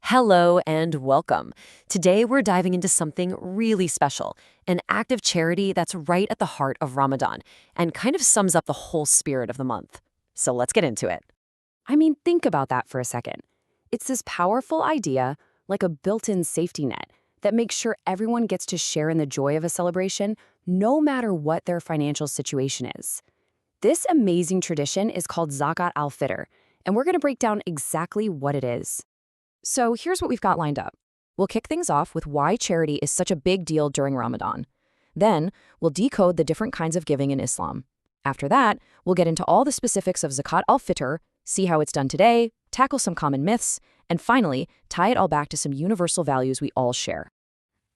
Hello and welcome. Today we're diving into something really special, an act of charity that's right at the heart of Ramadan and kind of sums up the whole spirit of the month. So let's get into it. I mean, think about that for a second. It's this powerful idea, like a built-in safety net, that makes sure everyone gets to share in the joy of a celebration, no matter what their financial situation is. This amazing tradition is called Zakat al-Fitr, and we're going to break down exactly what it is. So here's what we've got lined up. We'll kick things off with why charity is such a big deal during Ramadan. Then, we'll decode the different kinds of giving in Islam. After that, we'll get into all the specifics of Zakat al-Fitr, see how it's done today, tackle some common myths, and finally, tie it all back to some universal values we all share.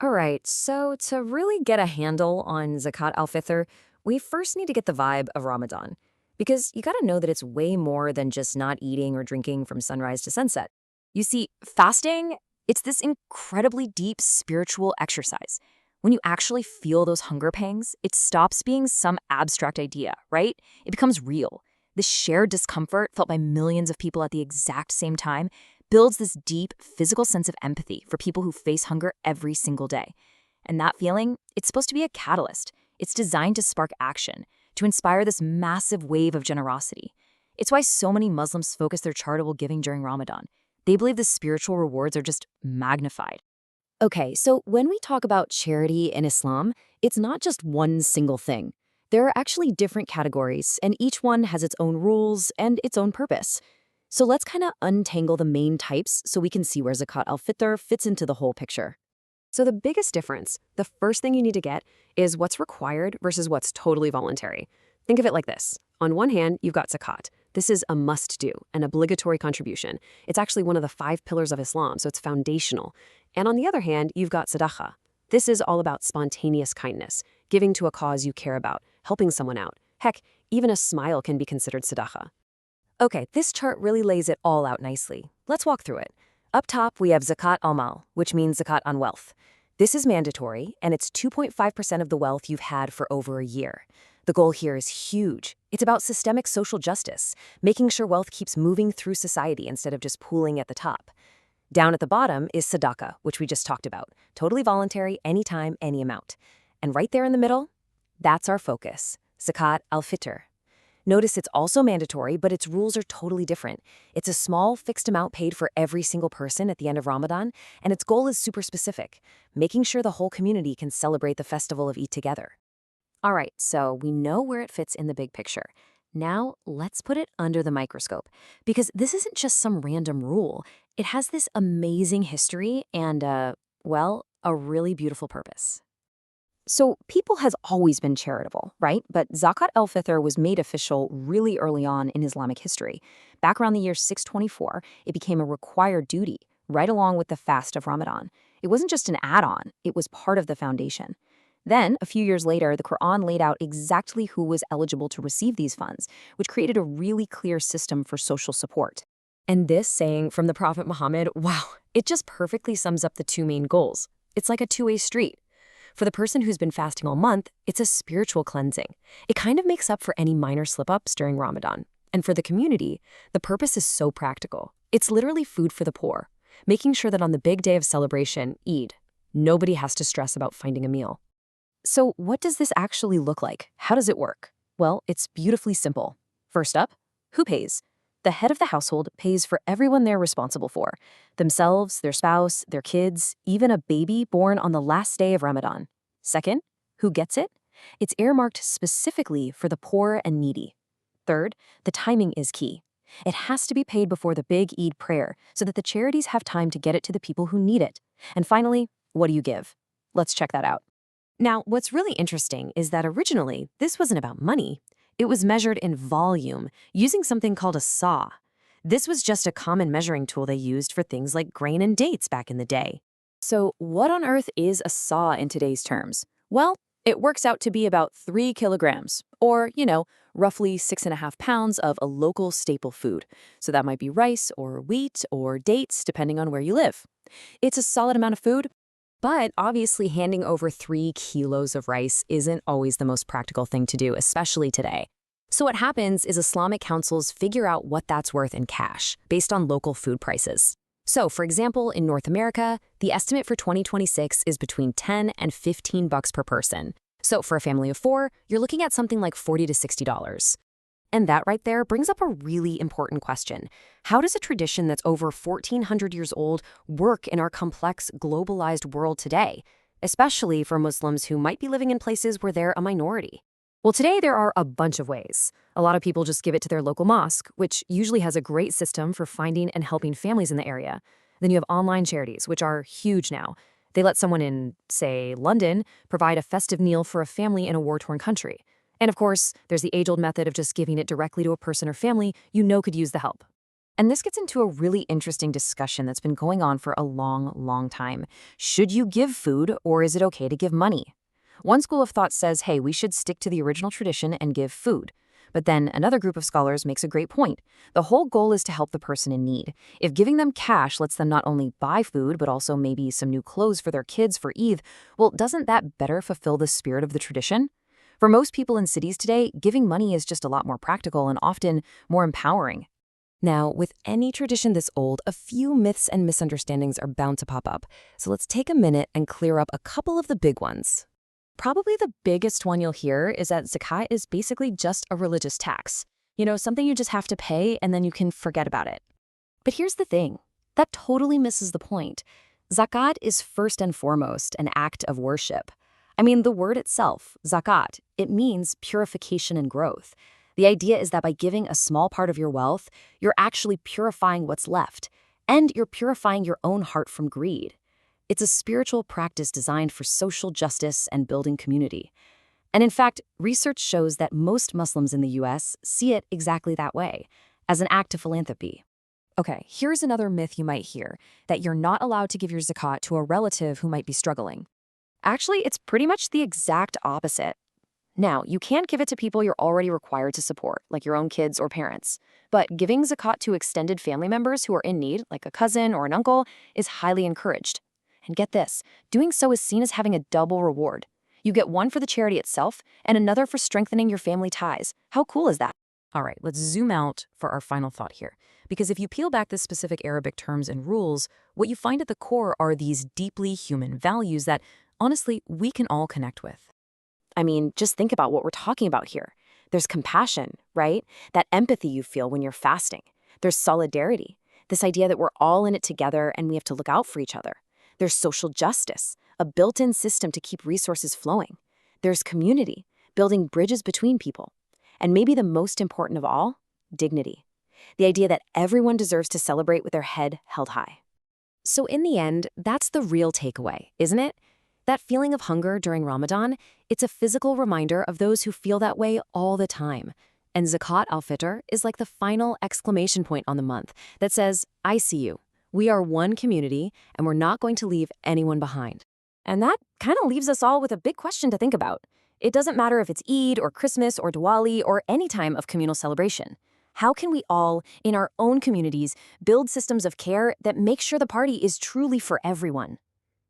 All right, so to really get a handle on Zakat al-Fitr, we first need to get the vibe of Ramadan. Because you gotta know that it's way more than just not eating or drinking from sunrise to sunset. You see, fasting, it's this incredibly deep spiritual exercise. When you actually feel those hunger pangs, it stops being some abstract idea, right? It becomes real. This shared discomfort felt by millions of people at the exact same time builds this deep physical sense of empathy for people who face hunger every single day. And that feeling, it's supposed to be a catalyst. It's designed to spark action, to inspire this massive wave of generosity. It's why so many Muslims focus their charitable giving during Ramadan. They believe the spiritual rewards are just magnified. Okay, so when we talk about charity in Islam, it's not just one single thing. There are actually different categories, and each one has its own rules and its own purpose. So let's kind of untangle the main types so we can see where Zakat al-Fitr fits into the whole picture. So the biggest difference, the first thing you need to get, is what's required versus what's totally voluntary. Think of it like this. On one hand, you've got zakat. This is a must-do, an obligatory contribution. It's actually one of the 5 pillars of Islam, so it's foundational. And on the other hand, you've got sadaqah. This is all about spontaneous kindness, giving to a cause you care about, helping someone out. Heck, even a smile can be considered sadaqah. Okay, this chart really lays it all out nicely. Let's walk through it. Up top, we have zakat al-mal, which means zakat on wealth. This is mandatory, and it's 2.5% of the wealth you've had for over a year. The goal here is huge. It's about systemic social justice, making sure wealth keeps moving through society instead of just pooling at the top. Down at the bottom is Sadaqah, which we just talked about. Totally voluntary, anytime, any amount. And right there in the middle, that's our focus, Zakat al-Fitr. Notice it's also mandatory, but its rules are totally different. It's a small, fixed amount paid for every single person at the end of Ramadan, and its goal is super specific, making sure the whole community can celebrate the festival of Eid together. All right, so we know where it fits in the big picture. Now, let's put it under the microscope, because this isn't just some random rule. It has this amazing history and, well, a really beautiful purpose. So people has always been charitable, right? But Zakat al-Fitr was made official really early on in Islamic history. Back around the year 624, it became a required duty, right along with the fast of Ramadan. It wasn't just an add-on, it was part of the foundation. Then, a few years later, the Quran laid out exactly who was eligible to receive these funds, which created a really clear system for social support. And this saying from the Prophet Muhammad, wow, it just perfectly sums up the two main goals. It's like a two-way street. For the person who's been fasting all month, it's a spiritual cleansing. It kind of makes up for any minor slip-ups during Ramadan. And for the community, the purpose is so practical. It's literally food for the poor, making sure that on the big day of celebration, Eid, nobody has to stress about finding a meal. So what does this actually look like? How does it work? Well, it's beautifully simple. First up, who pays? The head of the household pays for everyone they're responsible for. Themselves, their spouse, their kids, even a baby born on the last day of Ramadan. Second, who gets it? It's earmarked specifically for the poor and needy. Third, the timing is key. It has to be paid before the big Eid prayer so that the charities have time to get it to the people who need it. And finally, what do you give? Let's check that out. Now, what's really interesting is that originally, this wasn't about money. It was measured in volume, using something called a saw. This was just a common measuring tool they used for things like grain and dates back in the day. So what on earth is a saw in today's terms? Well, it works out to be about 3 kilograms, or, roughly 6.5 pounds of a local staple food. So that might be rice or wheat or dates, depending on where you live. It's a solid amount of food. But obviously handing over 3 kilos of rice isn't always the most practical thing to do, especially today. So what happens is Islamic councils figure out what that's worth in cash, based on local food prices. So, for example, in North America, the estimate for 2026 is between 10 and 15 bucks per person. So, for a family of 4, you're looking at something like $40 to $60. And that right there brings up a really important question. How does a tradition that's over 1,400 years old work in our complex, globalized world today, especially for Muslims who might be living in places where they're a minority? Well, today there are a bunch of ways. A lot of people just give it to their local mosque, which usually has a great system for finding and helping families in the area. Then you have online charities, which are huge now. They let someone in, say, London, provide a festive meal for a family in a war-torn country. And of course, there's the age-old method of just giving it directly to a person or family you know could use the help. And this gets into a really interesting discussion that's been going on for a long, long time. Should you give food, or is it okay to give money? One school of thought says, hey, we should stick to the original tradition and give food. But then another group of scholars makes a great point. The whole goal is to help the person in need. If giving them cash lets them not only buy food, but also maybe some new clothes for their kids for Eid, well, doesn't that better fulfill the spirit of the tradition? For most people in cities today, giving money is just a lot more practical and often more empowering. Now, with any tradition this old, a few myths and misunderstandings are bound to pop up. So let's take a minute and clear up a couple of the big ones. Probably the biggest one you'll hear is that zakat is basically just a religious tax. Something you just have to pay and then you can forget about it. But here's the thing. That totally misses the point. Zakat is first and foremost an act of worship. I mean, the word itself, zakat, it means purification and growth. The idea is that by giving a small part of your wealth, you're actually purifying what's left, and you're purifying your own heart from greed. It's a spiritual practice designed for social justice and building community. And in fact, research shows that most Muslims in the US see it exactly that way, as an act of philanthropy. Okay, here's another myth you might hear, that you're not allowed to give your zakat to a relative who might be struggling. Actually, it's pretty much the exact opposite. Now, you can't give it to people you're already required to support, like your own kids or parents. But giving zakat to extended family members who are in need, like a cousin or an uncle, is highly encouraged. And get this, doing so is seen as having a double reward. You get one for the charity itself and another for strengthening your family ties. How cool is that? All right, let's zoom out for our final thought here. Because if you peel back the specific Arabic terms and rules, what you find at the core are these deeply human values that, honestly, we can all connect with. I mean, just think about what we're talking about here. There's compassion, right? That empathy you feel when you're fasting. There's solidarity, this idea that we're all in it together and we have to look out for each other. There's social justice, a built-in system to keep resources flowing. There's community, building bridges between people. And maybe the most important of all, dignity. The idea that everyone deserves to celebrate with their head held high. So in the end, that's the real takeaway, isn't it? That feeling of hunger during Ramadan, it's a physical reminder of those who feel that way all the time. And Zakat al-Fitr is like the final exclamation point on the month that says, I see you. We are one community, and we're not going to leave anyone behind. And that kind of leaves us all with a big question to think about. It doesn't matter if it's Eid or Christmas or Diwali or any time of communal celebration. How can we all, in our own communities, build systems of care that make sure the party is truly for everyone?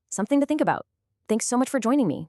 Something to think about. Thanks so much for joining me.